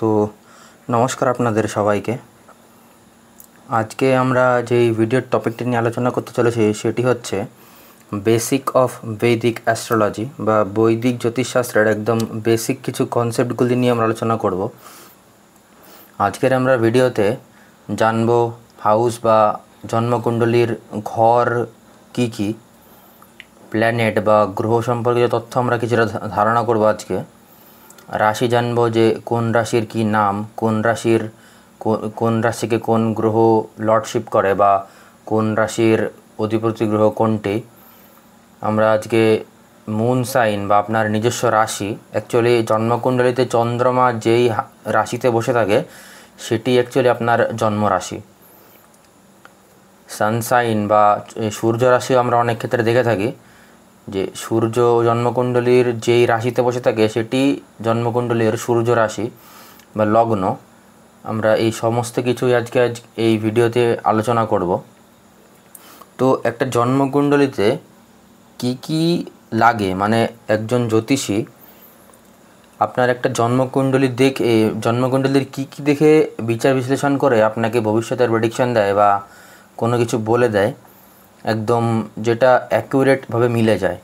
তো নমস্কার আপনাদের সবাইকে। আজকে আমরা যেই ভিডিওর টপিকটি নিয়ে আলোচনা করতে চলেছি সেটি হচ্ছে বেসিক অফ বৈদিক অ্যাস্ট্রোলজি বা বৈদিক জ্যোতিষশাস্ত্রের একদম বেসিক কিছু কনসেপ্টগুলি নিয়ে আমরা আলোচনা করব। আজকের আমরা ভিডিওতে জানব হাউস বা জন্মকুণ্ডলীর ঘর কি কি, প্ল্যানেট বা গ্রহ সম্পর্কিত তথ্য আমরা কিছুটা ধারণা করব। আজকে রাশি জানব যে কোন রাশির কি নাম, কোন রাশিকে কোন গ্রহ লর্ডশিপ করে বা কোন রাশির অধিপতি গ্রহ কোনটি। আমরা আজকে মুন সাইন বা আপনার নিজস্ব রাশি, অ্যাকচুয়ালি জন্মকুণ্ডলিতে চন্দ্রমা যেই রাশিতে বসে থাকে সেটি অ্যাকচুয়ালি আপনার জন্ম রাশি। সানসাইন বা সূর্য রাশি আমরা অনেক ক্ষেত্রে দেখে থাকি যে সূর্য জন্মকুণ্ডলীর যেই রাশিতে বসে থাকে সেটি জন্মকুণ্ডলীর সূর্য রাশি বা লগ্ন। আমরা এই সমস্ত কিছুই আজকে এই ভিডিওতে আলোচনা করব। তো একটা জন্মকুণ্ডলীতে কি কি লাগে, মানে একজন জ্যোতিষী আপনার একটা জন্মকুণ্ডলীর কী কী দেখে বিচার বিশ্লেষণ করে আপনাকে ভবিষ্যতের প্রেডিকশন দেয় বা কোনো কিছু বলে দেয় একদম, যেটা অ্যাকুরেটভাবে মিলে যায়।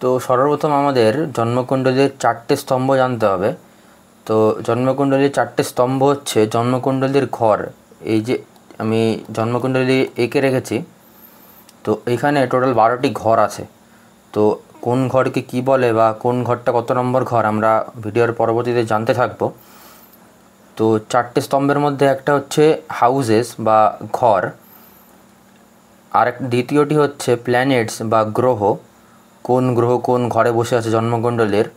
তো সর্বপ্রথম আমাদের জন্মকুণ্ডলীর 4টে স্তম্ভ জানতে হবে। তো জন্মকুণ্ডলীর 4টে স্তম্ভ হচ্ছে জন্মকুণ্ডলীর ঘর। এই যে আমি জন্মকুণ্ডলী এঁকে রেখেছি, তো এখানে টোটাল 12টি ঘর আছে। তো কোন ঘরকে কি বলে বা কোন ঘরটা কত নম্বর ঘর আমরা ভিডিওর পরবর্তীতে জানতে থাকবো। তো 4টে স্তম্ভের মধ্যে একটা হচ্ছে হাউসেস বা ঘর, আর দ্বিতীয়টি হচ্ছে প্ল্যানেটস বা গ্রহ, কোন গ্রহ কোন ঘরে বসে আছে জন্মকুণ্ডলীর,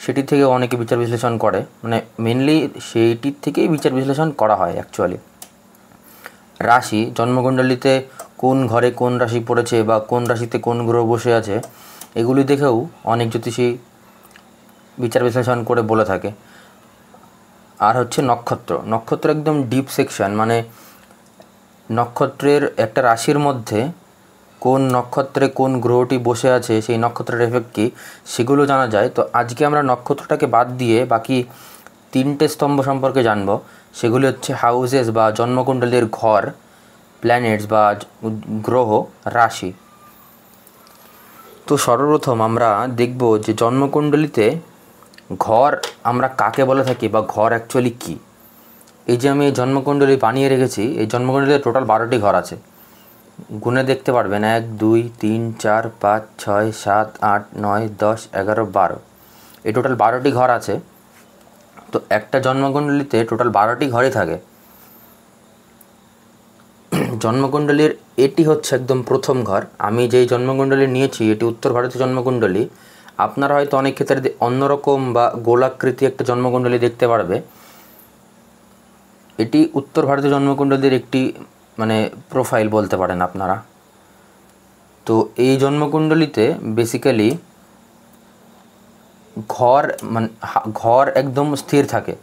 সেটি থেকে অনেকে বিচার বিশ্লেষণ করে, মানে মেনলি সেইটির থেকেই বিচার বিশ্লেষণ করা হয় অ্যাকচুয়ালি। রাশি, জন্মকুণ্ডলীতে কোন ঘরে কোন রাশি পড়েছে বা কোন রাশিতে কোন গ্রহ বসে আছে এগুলি দেখেও অনেক জ্যোতিষী বিচার বিশ্লেষণ করে বলে থাকে। আর হচ্ছে নক্ষত্র একদম ডিপ সেকশন, মানে নক্ষত্রের একটা রাশির মধ্যে কোন নক্ষত্রে কোন গ্রহটি বসে আছে, সেই নক্ষত্রের এফেক্ট কী, সেগুলো জানা যায়। তো আজকে আমরা নক্ষত্রটাকে বাদ দিয়ে বাকি 3টে স্তম্ভ সম্পর্কে জানব। সেগুলি হচ্ছে হাউসেস বা জন্মকুণ্ডলীর ঘর, প্ল্যানেটস বা গ্রহ, রাশি। তো সর্বপ্রথম আমরা দেখব যে জন্মকুণ্ডলীতে ঘর আমরা কাকে বলে থাকি বা ঘর অ্যাকচুয়ালি কী। এই যে আমি জন্মকুণ্ডলী বানিয়ে রেখেছি, এই জন্মকুণ্ডলীতে টোটাল 12টি ঘর আছে। গুণে দেখতে পারবেন 1 2 3 4 5 6 7 8 9 10 11 12, এই টোটাল 12টি ঘর আছে। তো একটা জন্মকুণ্ডলীতে টোটাল 12টি ঘরই থাকে। জন্মকুণ্ডলীর এটি হচ্ছে একদম প্রথম ঘর। আমি যেই জন্মকুণ্ডলী নিয়েছি এটি উত্তর ভারতীয় জন্মকুণ্ডলী। আপনারা হয়তো অনেক ক্ষেত্রে অন্যরকম বা গোলাকৃতি একটা জন্মকুণ্ডলী দেখতে পারবে। এটি উত্তর ভারতীয় জন্মকুণ্ডলীর একটি মানে প্রোফাইল বলতে পারেন আপনারা। তো এই জন্মকুণ্ডলীতে বেসিক্যালি ঘর একদম স্থির থাকে।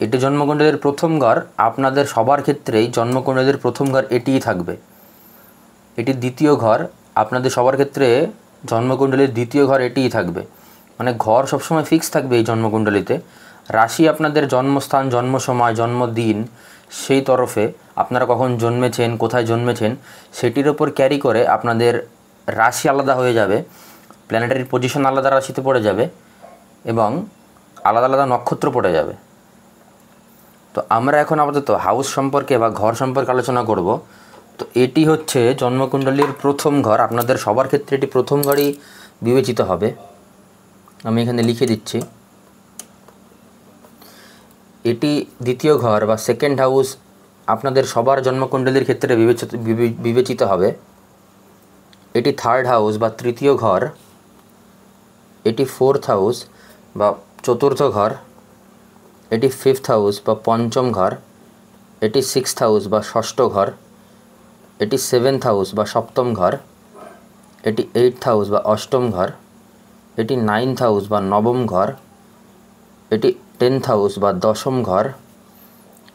এটি জন্মকুণ্ডলীর প্রথম ঘর। আপনাদের সবার ক্ষেত্রেই জন্মকুণ্ডলীর প্রথম ঘর এটিই থাকবে। এটি দ্বিতীয় ঘর, আপনাদের সবার ক্ষেত্রে জন্মকুণ্ডলীর দ্বিতীয় ঘর এটিই থাকবে। মানে ঘর সবসময় ফিক্স থাকবে এই জন্মকুণ্ডলীতে। রাশি আপনাদের জন্মস্থান, জন্ম সময়, জন্মদিন, সেই তরফে আপনারা কখন জন্মেছেন, কোথায় জন্মেছেন সেটির ওপর ক্যারি করে আপনাদের রাশি আলাদা হয়ে যাবে, প্ল্যানেটারি পজিশন আলাদা রাশিতে পড়ে যাবে এবং আলাদা আলাদা নক্ষত্র পড়ে যাবে। তো আমরা এখন আপাতত হাউস সম্পর্কে বা ঘর সম্পর্কে আলোচনা করব। তো এটি হচ্ছে জন্মকুণ্ডলীর প্রথম ঘর। আপনাদের সবার ক্ষেত্রে এটি প্রথম ঘরই বিবেচিত হবে। আমি এখানে লিখে দিচ্ছি। এটি দ্বিতীয় ঘর বা সেকেন্ড হাউস আপনাদের সবার জন্মকুণ্ডলীর ক্ষেত্রে বিবেচিত হবে। এটি থার্ড হাউস বা তৃতীয় ঘর। এটি ফোর্থ হাউস বা চতুর্থ ঘর। এটি ফিফথ হাউস বা পঞ্চম ঘর। এটি সিক্সথ হাউস বা ষষ্ঠ ঘর। এটি সেভেন্থ হাউস বা সপ্তম ঘর। এটি এইটথ হাউস বা অষ্টম ঘর। এটি নাইনথ হাউস বা নবম ঘর। এটি 10th হাউস বা দশম ঘর।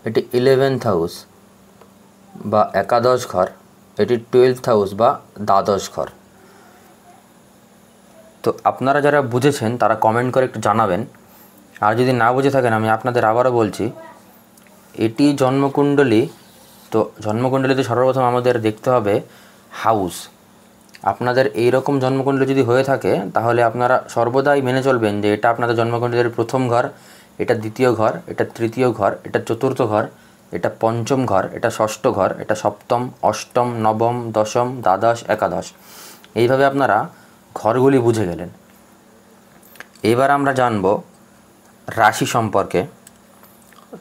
এটি 11th হাউস বা একাদশ ঘর। এটি 12th হাউস বা দ্বাদশ ঘর। তো আপনারা যারা বুঝেছেন তারা কমেন্ট করে একটু জানাবেন। আর যদি না বুঝে থাকেন আমি আপনাদের আবারও বলছি, এটি জন্মকুণ্ডলী। তো জন্মকুণ্ডলীতে সর্বপ্রথম আমাদের দেখতে হবে হাউস। আপনাদের এই রকম জন্মকুণ্ডলী যদি হয়ে থাকে তাহলে আপনারা সর্বদাই মেনে চলবেন যে এটা আপনাদের জন্মকুণ্ডলীর প্রথম ঘর, এটা দ্বিতীয় ঘর, এটা তৃতীয় ঘর, এটা চতুর্থ ঘর, এটা পঞ্চম ঘর, এটা ষষ্ঠ ঘর, এটা সপ্তম, অষ্টম, নবম, দশম, দ্বাদশ, একাদশ। এইভাবে আপনারা ঘরগুলি বুঝে গেলেন। এবার আমরা জানব রাশি সম্পর্কে।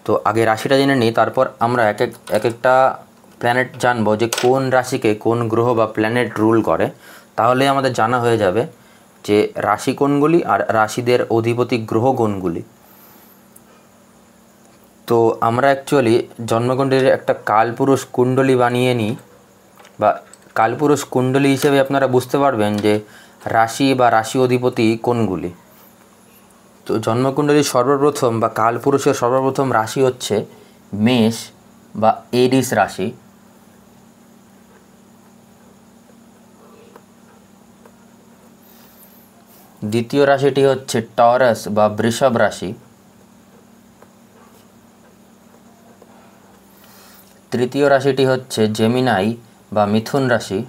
তো আগে রাশিটা জেনে নিই, তারপর আমরা এক একটা প্ল্যানেট জানবো যে কোন রাশিকে কোন গ্রহ বা প্ল্যানেট রুল করে। তাহলে আমাদের জানা হয়ে যাবে যে রাশি কোনগুলি আর রাশিদের অধিপতি গ্রহ কোনগুলি। তো আমরা অ্যাকচুয়ালি জন্মকুণ্ডলীর একটা কালপুরুষ কুণ্ডলী বানিয়ে নিই, বা কালপুরুষ কুণ্ডলী হিসেবে আপনারা বুঝতে পারবেন যে রাশি বা রাশি অধিপতি কোনগুলি। তো জন্মকুণ্ডলীর সর্বপ্রথম বা কালপুরুষের সর্বপ্রথম রাশি হচ্ছে মেষ বা এরিস রাশি। দ্বিতীয় রাশিটি হচ্ছে টরাস বা বৃষভ রাশি। তৃতীয় রাশিটি হচ্ছে জেমিনাই বা মিথুন রাশি।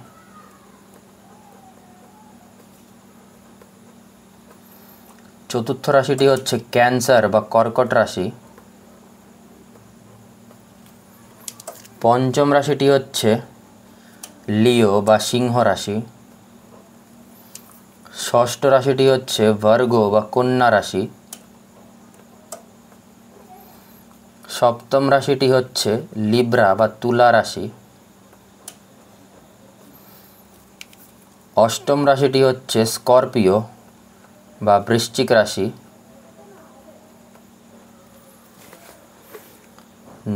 চতুর্থ রাশিটি হচ্ছে ক্যান্সার বা কর্কট রাশি। পঞ্চম রাশিটি হচ্ছে লিও বা সিংহ রাশি। ষষ্ঠ রাশিটি হচ্ছে ভার্গ বা কন্যা রাশি। সপ্তম রাশিটি হচ্ছে লিব্রা বা তুলা রাশি। অষ্টম রাশিটি হচ্ছে স্করপিও বা বৃশ্চিক রাশি।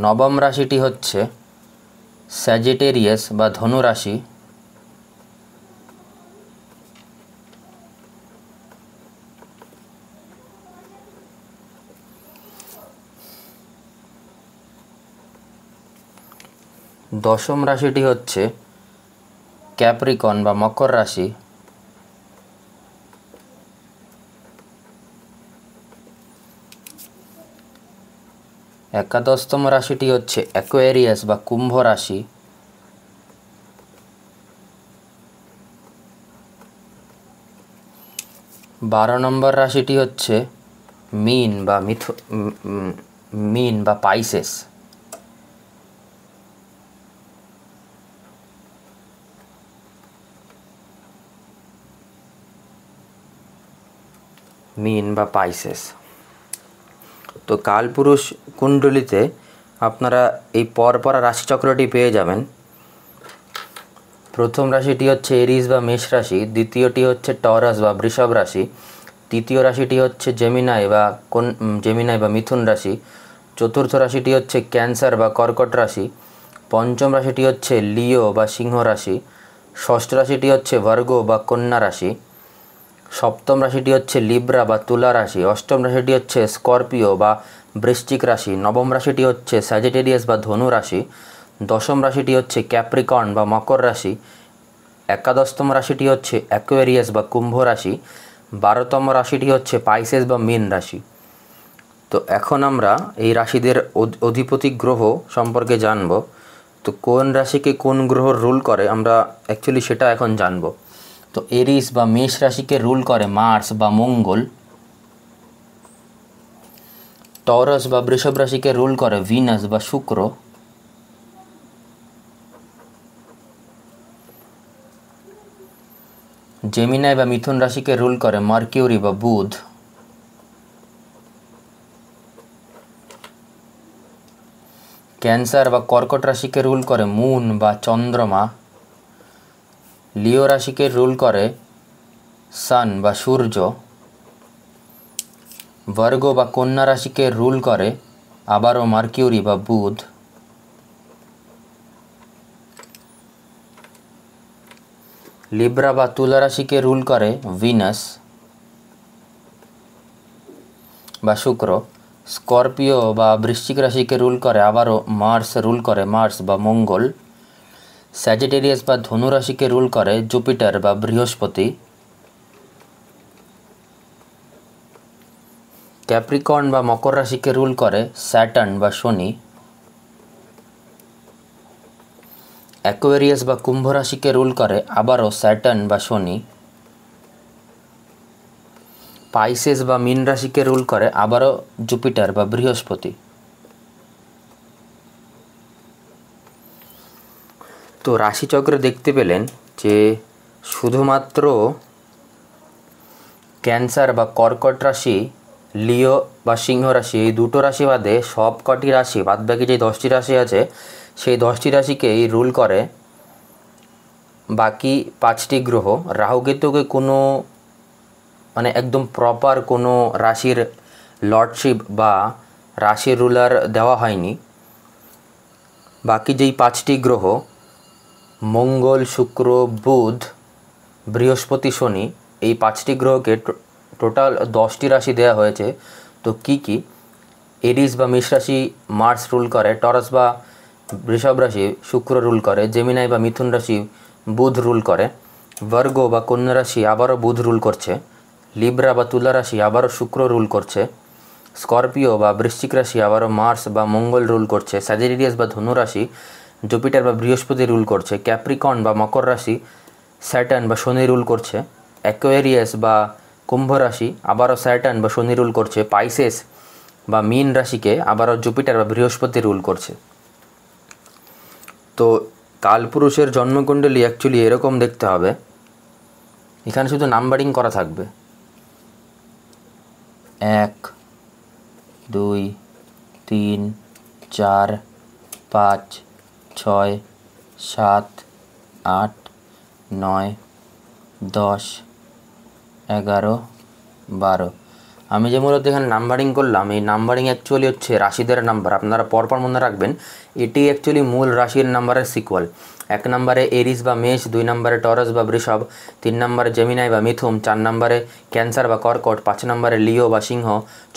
নবম রাশিটি হচ্ছে স্যাজিটেরিয়াস বা ধনু রাশি। দশম রাশিটি হচ্ছে ক্যাপ্রিকন বা মকর রাশি। একাদশতম রাশিটি হচ্ছে অ্যাকোয়ারিয়াস বা কুম্ভ রাশি। 12 নম্বর রাশিটি হচ্ছে মিন বা পাইসেস। মিন বা পাইসেস। তো কালপুরুষ কুণ্ডলিতে আপনারা এই পরপরা রাশিচক্রটি পেয়ে যাবেন। প্রথম রাশিটি হচ্ছে এরিস বা মেষ রাশি, দ্বিতীয়টি হচ্ছে টরাস বা বৃষভ রাশি, তৃতীয় রাশিটি হচ্ছে জেমিনাই বা মিথুন রাশি, চতুর্থ রাশিটি হচ্ছে ক্যান্সার বা কর্কট রাশি, পঞ্চম রাশিটি হচ্ছে লিও বা সিংহ রাশি, ষষ্ঠ রাশিটি হচ্ছে ভার্গ বা কন্যা রাশি, সপ্তম রাশিটি হচ্ছে লিব্রা বা তুলা রাশি, অষ্টম রাশিটি হচ্ছে স্করপিও বা বৃশ্চিক রাশি, নবম রাশিটি হচ্ছে স্যাজিটেরিয়াস বা ধনু রাশি, দশম রাশিটি হচ্ছে ক্যাপ্রিকর্ন বা মকর রাশি, একাদশতম রাশিটি হচ্ছে অ্যাকোয়ারিয়াস বা কুম্ভ রাশি, 12তম রাশিটি হচ্ছে পাইসেস বা মীন রাশি। তো এখন আমরা এই রাশিদের অধিপতি গ্রহ সম্পর্কে জানব। তো কোন রাশিকে কোন গ্রহ রুল করে আমরা অ্যাকচুয়ালি সেটা এখন জানব। তো এরিস বা মেষ রাশিকে রুল করে মার্স বা মঙ্গল। টরাস বা বৃষভ রাশিকে রুল করে ভিনাস বা শুক্র। জেমিনাই বা মিথুন রাশিকে রুল করে মার্কিউরি বা বুধ। ক্যান্সার বা কর্কট রাশিকে রুল করে মুন বা চন্দ্রমা। লিও রাশিকে রুল করে সান বা সূর্য। ভার্গ বা কন্যা রাশিকে রুল করে আবারও মার্কিউরি বা বুধ। লিব্রা বা তুলা রাশিকে রুল করে ভিনাস বা শুক্র। স্করপিও বা বৃশ্চিক রাশিকে রুল করে আবারও মার্স বা মঙ্গল। স্যাজিটেরিয়াস বা ধনু রাশিকে রুল করে জুপিটার বা বৃহস্পতি। ক্যাপ্রিকর্ন বা মকর রাশিকে রুল করে স্যাটার্ন বা শনি। অ্যাকোয়ারিয়াস বা কুম্ভ রাশিকে রুল করে আবারও স্যাটার্ন বা শনি। পাইসেস বা মীন রাশিকে রুল করে আবারও জুপিটার বা বৃহস্পতি। তো রাশিচক্রে দেখতে পেলেন যে শুধুমাত্র ক্যান্সার বা কর্কট রাশি, লিও বা সিংহ রাশি, এই দুটো রাশি বাদে সব কটি রাশি, বাদবাকি যে 10টি রাশি আছে সেই 10টি রাশিকেই রুল করে বাকি 5টি গ্রহ। রাহুকেতুকে কোনো মানে একদম প্রপার কোনো রাশির লর্ডশিপ বা রাশির রুলার দেওয়া হয়নি। বাকি যেই 5টি গ্রহ মঙ্গল, শুক্র, বুধ, বৃহস্পতি, শনি, এই 5টি গ্রহকে টোটাল 10টি রাশি দেওয়া হয়েছে। তো কি কি? এরিস বা মেষ রাশি মার্স রুল করে, টরাস বা বৃষভ রাশি শুক্র রুল করে, জেমিনাই বা মিথুন রাশি বুধ রুল করে, ভার্গো বা কন্যা রাশি আবারও বুধ রুল করছে, লিব্রা বা তুলা রাশি আবারও শুক্র রুল করছে, স্করপিও বা বৃশ্চিক রাশি আবারও মার্স বা মঙ্গল রুল করছে, স্যাজিটেরিয়াস বা ধনু রাশি জুপিটার বা বৃহস্পতি রুল করছে, ক্যাপ্রিকর্ন বা মকর রাশি স্যাটার্ন বা শনি রুল করছে, অ্যাকোয়ারিয়াস বা কুম্ভ রাশি আবারও স্যাটার্ন বা শনি রুল করছে, পাইসেস বা মীন রাশিকে আবারও জুপিটার বা বৃহস্পতি রুল করছে। তো কালপুরুষের জন্মকুণ্ডলী অ্যাকচুয়ালি এরকম দেখতে হবে। এখানে শুধু নাম্বারিং করা থাকবে 1 2 3 4 5 6 7 8 9 10 11 12। আমি যে মূলত এখানে নাম্বারিং করলাম, এই নাম্বারিং অ্যাকচুয়ালি হচ্ছে রাশিদের নাম্বার। আপনারা পরপর মনে রাখবেন, এটি অ্যাকচুয়ালি মূল রাশির নাম্বারের সিকুয়াল। 1 নম্বরে এরিস বা মেষ, 2 নম্বরে টরাস বা বৃষভ, 3 নম্বরে জেমিনাই বা মিথুন, 4 নম্বরে ক্যান্সার বা কর্কট, 5 নম্বরে লিও বা সিংহ,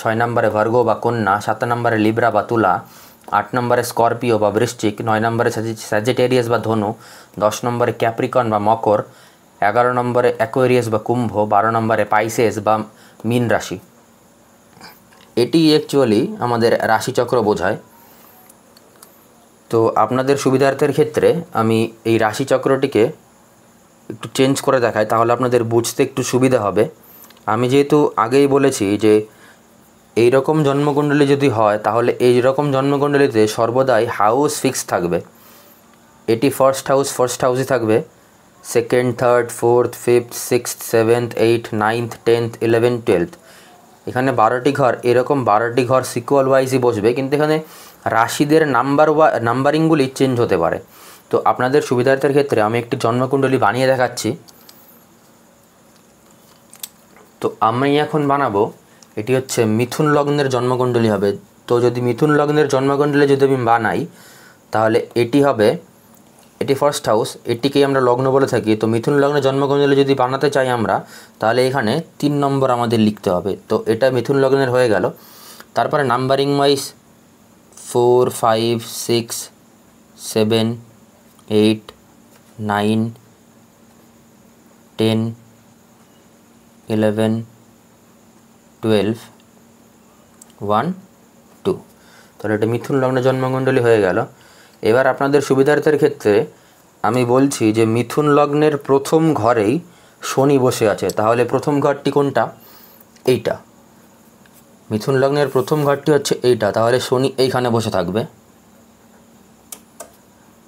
6 নম্বরে ভার্গো বা কন্যা, 7 নম্বরে লিব্রা বা তুলা, 8 নম্বরে স্করপিও বা বৃশ্চিক, 9 নম্বরে স্যাজিটেরিয়াস বা ধনু, 10 নম্বরে ক্যাপ্রিকর্ন বা মকর, 11 নম্বরে অ্যাকোয়ারিয়াস বা কুম্ভ, 12 নম্বরে পাইসেস বা মীন রাশি। এটি অ্যাকচুয়ালি আমাদের রাশিচক্র বোঝায়। তো আপনাদের সুবিধার্থের ক্ষেত্রে আমি এই রাশিচক্রটিকে একটু চেঞ্জ করে দেখাই, তাহলে আপনাদের বুঝতে একটু সুবিধা হবে। আমি যেহেতু আগেই বলেছি যে এই রকম জন্মকুণ্ডলী যদি হয় তাহলে এই রকম জন্মকুণ্ডলীতে সর্বদাই হাউস ফিক্স থাকবে। এটি ফার্স্ট হাউসই থাকবে, 2nd, 3rd, 4th, 5th, 6th, 7th, 8th, 9th, 10th, 11th, 12th। এখানে 12টি ঘর, এরকম 12টি ঘর সিকুয়াল ওয়াইজই বসবে, কিন্তু এখানে রাশিদের নাম্বারিংগুলি চেঞ্জ হতে পারে। তো আপনাদের সুবিধার্থের ক্ষেত্রে আমি একটি জন্মকুণ্ডলী বানিয়ে দেখাচ্ছি। তো আমি এখন বানাবো, এটি হচ্ছে মিথুন লগ্নের জন্মকুণ্ডলী হবে। তো যদি মিথুন লগ্নের জন্মকুণ্ডলী যদি আমি বানাই তাহলে এটি হবে, এটি ফার্স্ট হাউস, এটিকেই আমরা লগ্ন বলে থাকি। তো মিথুন লগ্নের জন্মকুণ্ডলী যদি বানাতে চাই আমরা, তাহলে এখানে 3 নম্বর আমাদের লিখতে হবে। তো এটা মিথুন লগ্নের হয়ে গেল। তারপরে নাম্বারিং ওয়াইজ 4 5 6 7 8 9 10 11 12 1 2। তাহলে এটা মিথুন লগ্নের জন্মকুণ্ডলী হয়ে গেল। এবার আপনাদের সুবিধার্থের ক্ষেত্রে আমি বলছি যে মিথুন লগ্নের প্রথম ঘরেই শনি বসে আছে, তাহলে প্রথম ঘরটি কোনটা? এইটা। মিথুন লগ্নের প্রথম ঘরটি হচ্ছে এইটা, তাহলে শনি এইখানে বসে থাকবে।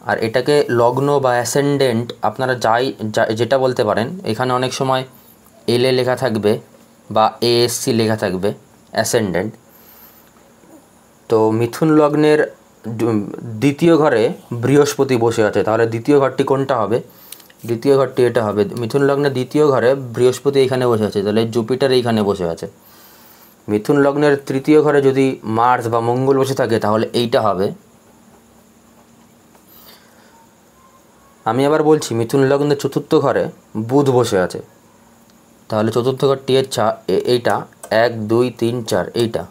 আর এটাকে লগ্ন বা অ্যাসেন্ডেন্ট আপনারা যেটা বলতে পারেন। এখানে অনেক সময় এলএ লেখা থাকবে বা এএসসি লেখা থাকবে, অ্যাসেন্ডেন্ট। তো মিথুন লগ্নের দ্বিতীয় ঘরে বৃহস্পতি বসে আছে, তাহলে দ্বিতীয় ঘরটি কোনটা হবে? দ্বিতীয় ঘরটি এটা হবে। মিথুন লগ্নের দ্বিতীয় ঘরে বৃহস্পতি এইখানে বসে আছে, তাহলে জুপিটার এইখানে বসে আছে। মিথুন লগ্নের তৃতীয় ঘরে যদি মার্স বা মঙ্গল বসে থাকে তাহলে এইটা হবে। আমি আবার বলছি, মিথুন লগ্নের চতুর্থ ঘরে বুধ বসে আছে, তাহলে চতুর্থ ঘরটি এইটা 1 2 3 4 এইটা।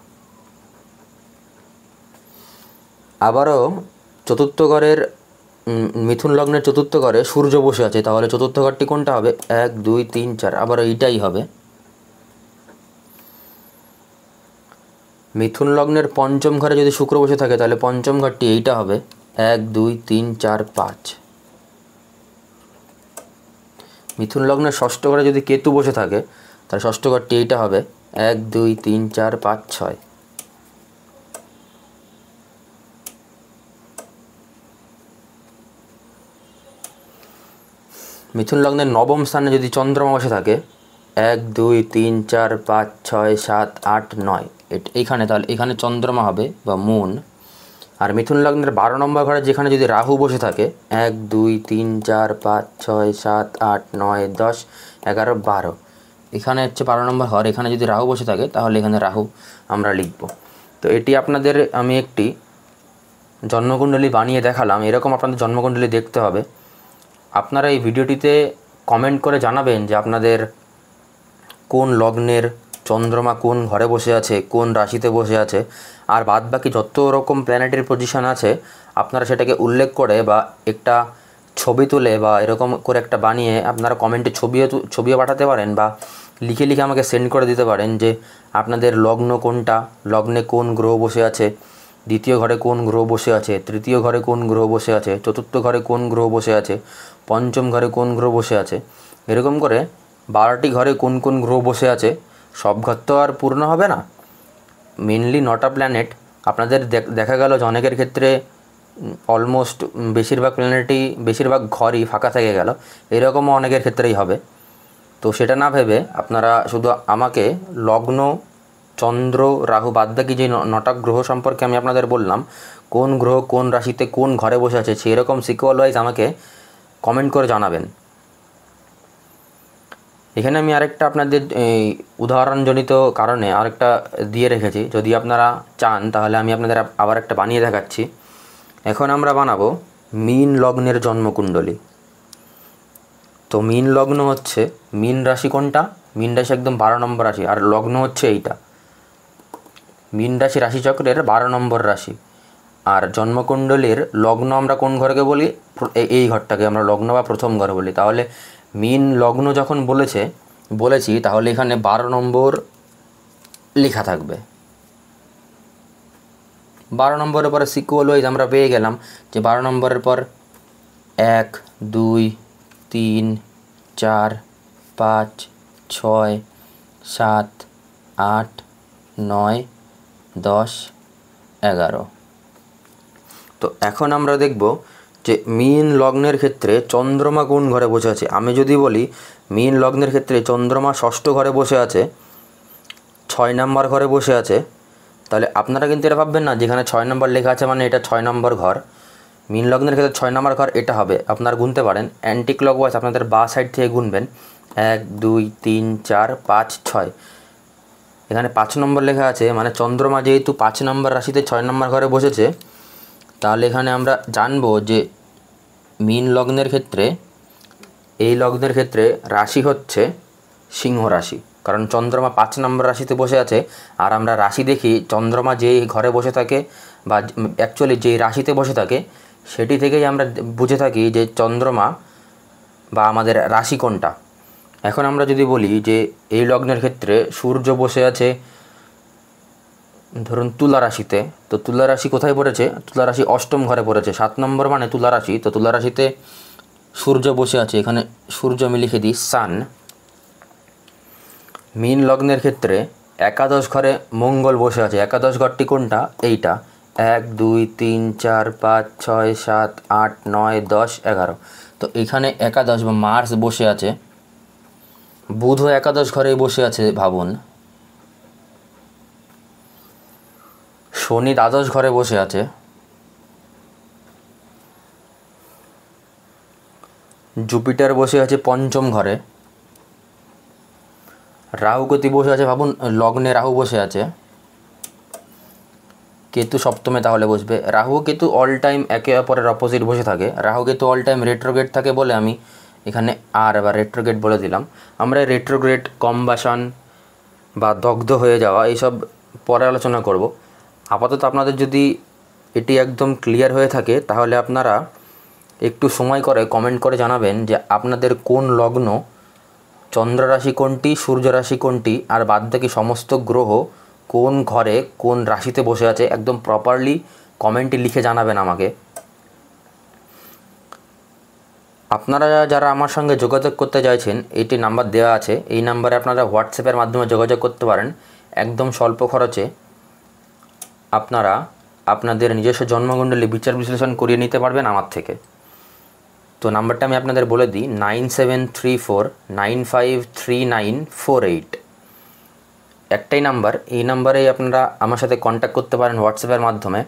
আবারও চতুর্থ ঘরের মিথুন লগ্নের চতুর্থ ঘরে সূর্য বসে আছে, তাহলে চতুর্থ ঘরটি কোনটা হবে? 1 2 3 4, আবারও এইটাই হবে। মিথুন লগ্নের পঞ্চম ঘরে যদি শুক্র বসে থাকে তাহলে পঞ্চম ঘরটি এইটা হবে 1 2 3 4 5। মিথুন লগ্নের ষষ্ঠ ঘরে যদি কেতু বসে থাকে তাহলে ষষ্ঠ ঘরটি এইটা হবে 1 2 3 4 5 6। মিথুন লগ্নের নবম স্থানে যদি চন্দ্রমা বসে থাকে 1 2 3 4 5 6 7 8 9 এইখানে, তাহলে এখানে চন্দ্রমা হবে বা মুন। আর মিথুন লগ্নের 12 নম্বর ঘরে যেখানে যদি রাহু বসে থাকে 1 2 3 4 5 6 7 8 9 10 11 12, এখানে হচ্ছে 12 নম্বর ঘর, এখানে যদি রাহু বসে থাকে তাহলে এখানে রাহু আমরা লিখব। তো এটি আপনাদের আমি একটি জন্মকুণ্ডলী বানিয়ে দেখালাম। এরকম আপনাদের জন্মকুণ্ডলী দেখতে হবে। আপনারা এই ভিডিওটিতে কমেন্ট করে জানাবেন যে আপনাদের কোন লগ্নের চন্দ্রমা কোন ঘরে বসে আছে, কোন রাশিতে বসে আছে, আর বাদ বাকি যত রকম প্ল্যানেটের পজিশন আছে আপনারা সেটাকে উল্লেখ করে বা একটা ছবি তুলে বা এরকম করে একটা বানিয়ে আপনারা কমেন্টে ছবিও পাঠাতে পারেন বা লিখে লিখে আমাকে সেন্ড করে দিতে পারেন যে আপনাদের লগ্ন কোনটা, লগ্নে কোন গ্রহ বসে আছে, দ্বিতীয় ঘরে কোন গ্রহ বসে আছে, তৃতীয় ঘরে কোন গ্রহ বসে আছে, চতুর্থ ঘরে কোন গ্রহ বসে আছে, পঞ্চম ঘরে কোন গ্রহ বসে আছে, এরকম করে 12টি ঘরে কোন কোন গ্রহ বসে আছে। সব ঘর তো আর পূর্ণ হবে না, মেনলি 9টা প্ল্যানেট। আপনাদের দেখা গেল যে অনেকের ক্ষেত্রে অলমোস্ট বেশিরভাগ প্ল্যানেটই, বেশিরভাগ ঘরই ফাঁকা থেকে গেল, এরকমও অনেকের ক্ষেত্রেই হবে। তো সেটা না ভেবে আপনারা শুধু আমাকে লগ্ন, চন্দ্র, রাহু বাদ বাকি যে 9টা গ্রহ সম্পর্কে আমি আপনাদের বললাম, কোন গ্রহ কোন রাশিতে কোন ঘরে বসে আছে সেরকম সিকোয়াল ওয়াইজ আমাকে কমেন্ট করে জানাবেন। এখানে আমি আরেকটা আপনাদের এই উদাহরণজনিত কারণে আরেকটা দিয়ে রেখেছি, যদি আপনারা চান তাহলে আমি আপনাদের আবার একটা বানিয়ে দেখাচ্ছি। এখন আমরা বানাবো মীন লগ্নের জন্মকুণ্ডলী। তো মীন লগ্ন হচ্ছে, মীন রাশি কোনটা, মীন রাশি একদম 12 নম্বর রাশি, আর লগ্ন হচ্ছে এইটা। মীন রাশি রাশিচক্রের 12 নম্বর রাশি। আর জন্মকুণ্ডলীর লগ্ন আমরা কোন ঘরকে বলি, এই ঘরটাকে আমরা লগ্ন বা প্রথম ঘর বলি। তাহলে মীন লগ্ন যখন বলেছি তাহলে এখানে 12 নম্বর লেখা থাকবে। 12 নম্বরের পরে সিকুয়াল ওয়াইজ আমরা পেয়ে গেলাম যে 12 নম্বরের পর 1 2 3 4 5 6 7 8 9 10 11। তো এখন আমরা দেখব যে মীন লগ্নের ক্ষেত্রে চন্দ্রমা কোন ঘরে বসে আছে। আমি যদি বলি মীন লগ্নের ক্ষেত্রে চন্দ্রমা ষষ্ঠ ঘরে বসে আছে, 6 নম্বর ঘরে বসে আছে, তাহলে আপনারা কিন্তু এটা ভাববেন না যেখানে 6 নম্বর লেখা আছে মানে এটা 6 নম্বর ঘর। মীন লগ্নের ক্ষেত্রে 6 নম্বর ঘর এটা হবে। আপনারা গুনতে পারেন অ্যান্টি ক্লকওয়াইজ, আপনাদের বাঁ সাইড থেকে গুনবেন 1 2 3 4 5 6। এখানে 5 নম্বর লেখা আছে মানে চন্দ্রমা যেহেতু 5 নম্বর রাশিতে 6 নম্বর ঘরে বসেছে, তাহলে এখানে আমরা জানবো যে মীন লগ্নের ক্ষেত্রে, এই লগ্নের ক্ষেত্রে রাশি হচ্ছে সিংহ রাশি, কারণ চন্দ্রমা 5 নম্বর রাশিতে বসে আছে। আর আমরা রাশি দেখি চন্দ্রমা যেই ঘরে বসে থাকে বা অ্যাকচুয়ালি যেই রাশিতে বসে থাকে সেটি থেকেই আমরা বুঝে থাকি যে চন্দ্রমা বা আমাদের রাশি কোনটা। এখন আমরা যদি বলি যে এই লগ্নের ক্ষেত্রে সূর্য বসে আছে ধরুন তুলা রাশিতে, তো তুলা রাশি কোথায় পড়েছে, তুলা রাশি অষ্টম ঘরে পড়েছে, 7 নম্বর মানে তুলা রাশি। তো তুলা রাশিতে সূর্য বসে আছে, এখানে সূর্য আমি লিখে দিই সান। মীন লগ্নের ক্ষেত্রে একাদশ ঘরে মঙ্গল বসে আছে, একাদশ ঘরটি কোনটা, এইটা 1 2 3 4 5 6 7 8 9 10 11। তো এখানে একাদশ বা মার্স বসে আছে, বুধও একাদশ ঘরেই বসে আছে ভাবুন, শনি দ্বাদশ ঘরে বসে আছে, জুপিটার বসে আছে পঞ্চম ঘরে, রাহু কেতু বসে আছে ভাবুন, লগ্নে রাহু বসে আছে, কেতু সপ্তমে তাহলে বসবে। রাহু কেতু অল টাইম একে অপরের অপোজিট বসে থাকে, Rahu Ketu all time retrograde থাকে বলে আমি এখানে আর বা রেট্রোগ্রেড বলে দিলাম। আমরা রেট্রোগ্রেড, কম্বাসন বা দগ্ধ হয়ে যাওয়া এইসব পরে আলোচনা করব। আপাতত আপনাদের যদি এটি একদম ক্লিয়ার হয়ে থাকে তাহলে আপনারা একটু সময় করে কমেন্ট করে জানাবেন যে আপনাদের কোন লগ্ন, চন্দ্র রাশি কোনটি, সূর্য রাশি কোনটি, আর বাদ বাকি সমস্ত গ্রহ কোন ঘরে কোন রাশিতে বসে আছে একদম প্রপারলি কমেন্টে লিখে জানাবেন আমাকে। আপনারা যারা আমার সঙ্গে যোগাযোগ করতে চাইছেন, এইটি নাম্বার দেওয়া আছে, এই নাম্বারে আপনারা হোয়াটসঅ্যাপের মাধ্যমে যোগাযোগ করতে পারেন। একদম স্বল্প খরচে আপনারা আপনাদের নিজস্ব জন্মকুণ্ডলী বিচার বিশ্লেষণ করিয়ে নিতে পারবেন আমার থেকে। তো নাম্বারটা আমি আপনাদের বলে দিই, 9734953948। একটাই নাম্বার, এই নাম্বারেই আপনারা আমার সাথে কন্ট্যাক্ট করতে পারেন হোয়াটসঅ্যাপের মাধ্যমে।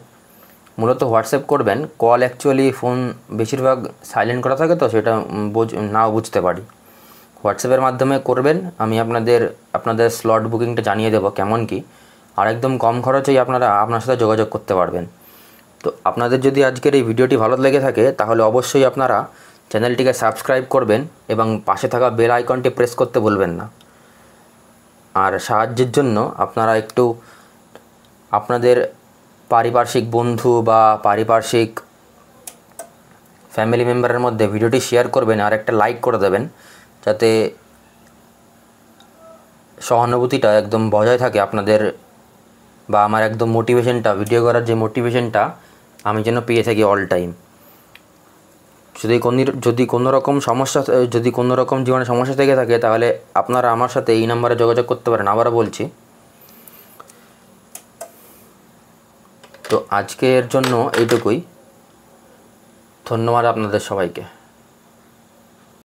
মূলত হোয়াটসঅ্যাপ করবেন, কল অ্যাকচুয়ালি ফোন বেশিরভাগ সাইলেন্ট করা থাকে, তো সেটা নাও বুঝতে পারি। হোয়াটসঅ্যাপের মাধ্যমে করবেন, আমি আপনাদের স্লট বুকিংটা জানিয়ে দেবো কেমন কি, আর একদম কম খরচেই আপনারা আপনার সাথে যোগাযোগ করতে পারবেন। তো আপনাদের যদি আজকের এই ভিডিওটি ভালো লেগে থাকে তাহলে অবশ্যই আপনারা চ্যানেলটিকে সাবস্ক্রাইব করবেন এবং পাশে থাকা বেল আইকনটি প্রেস করতে ভুলবেন না। আর সাহায্যের জন্য আপনারা একটু আপনাদের পারিপার্শ্বিক বন্ধু বা পারিপার্শ্বিক ফ্যামিলি মেম্বারের মধ্যে ভিডিওটি শেয়ার করবেন আর একটা লাইক করে দেবেন, যাতে সহানুভূতিটা একদম বজায় থাকে আপনাদের, বা আমার একদম মোটিভেশনটা, ভিডিও করার যে মোটিভেশনটা আমি যেন পেয়ে থাকি অল টাইম। যদি কোনো রকম জীবনে সমস্যা থেকে থাকে তাহলে আপনারা আমার সাথে এই নাম্বারে যোগাযোগ করতে পারেন। আবারও বলছি। তো আজকের জন্য এইটুকুই। ধন্যবাদ আপনাদের সবাইকে।